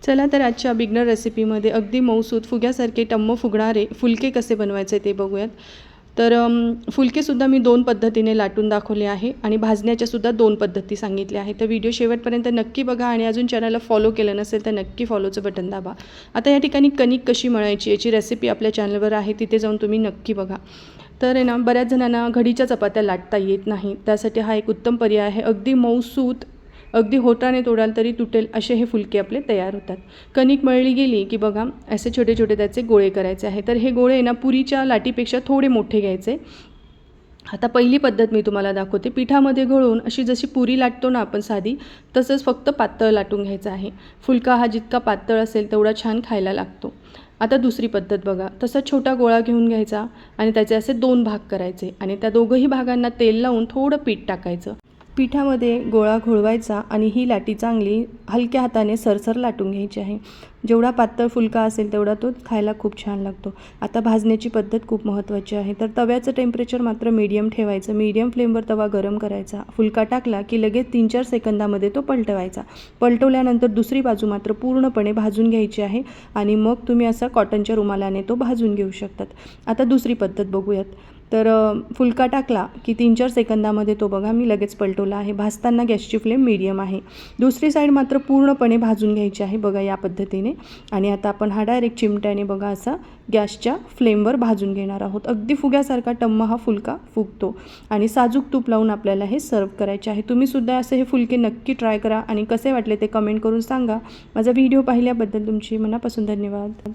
चला तर आजच्या बिगनर रेसिपीमध्ये अगदी मऊसूत फुग्यासारखे टम्म फुगणारे फुलके कसे बनवायचे ते बघूयात। तर फुलकेसुद्धा मी 2 पद्धतीने लाटून दाखवले आहे आणि भाजण्याच्यासुद्धा 2 पद्धती सांगितल्या आहेत। तर व्हिडिओ शेवटपर्यंत नक्की बघा आणि अजून चॅनलला फॉलो केलं नसेल तर नक्की फॉलोचं बटन दाबा। आता या ठिकाणी कणिक कशी मळायची याची रेसिपी आपल्या चॅनलवर आहे, तिथे जाऊन तुम्ही नक्की बघा। तर आहे ना, बऱ्याच जणांना घडीच्या चपात्या लाटता येत नाही, त्यासाठी हा एक उत्तम पर्याय आहे। अगदी मऊसूत, अगदी होटाने तोडाल तरी तुटेल असे हे फुलके आपले तयार होतात। कणिक मळली गेली की बघा असे छोटे छोटे त्याचे गोळे करायचे आहे। तर हे गोळे ना पुरीच्या लाटीपेक्षा थोडे मोठे घ्यायचे। आता पहिली पद्धत मी तुम्हाला दाखवते। पिठामध्ये घोळून अशी जशी पुरी लाटतो ना आपण साधी, तसंच फक्त पातळ लाटून घ्यायचं आहे। फुलका हा जितका पातळ असेल तेवढा छान खायला लागतो। आता दुसरी पद्धत बघा, तसा छोटा गोळा घेऊन घ्यायचा आणि त्याचे असे 2 भाग करायचे आणि त्या दोघंही भागांना तेल लावून थोडं पीठ टाकायचं। पिठामध्ये गोळा घोळवायचा आणि ही लाटी चांगली हलक्या हाताने सरसर लाटून घ्यायची आहे। जेवढा पातळ फुलका असेल तेवढा तो खायला खूप छान लागतो। आता भाजण्याची पद्धत खूप महत्त्वाची आहे। तर तव्याचं टेम्परेचर मात्र मीडियम ठेवायचं। मीडियम फ्लेमवर तवा गरम करायचा। फुलका टाकला की लगेच 3-4 सेकंदामध्ये तो पलटवायचा। पलटवल्यानंतर दुसरी बाजू मात्र पूर्णपणे भाजून घ्यायची आहे आणि मग तुम्ही असा कॉटनच्या रुमालाने तो भाजून घेऊ शकतात। आता दुसरी पद्धत बघूयात। तर फुलका टाकला की 3-4 सेकंदामध्ये तो बघा मी लगेच पलटवला आहे। भाजताना गॅसची फ्लेम मीडियम आहे। दुसरी साईड मात्र पूर्णपणे भाजून घ्यायची आहे बघा या पद्धतीने। आणि आता आपण हा डायरेक्ट चिमट्याने बघा असा गॅसच्या फ्लेमवर भाजून घेणार आहोत। अगदी फुग्यासारखा टम्म हा फुलका फुगतो आणि साजूक तूप लावून आपल्याला हे सर्व करायचे आहे। तुम्ही सुद्धा असे हे फुलके नक्की ट्राय करा आणि कसे वाटले ते कमेंट करून सांगा। माझा व्हिडिओ पाहिल्याबद्दल तुमची मनापासून धन्यवाद।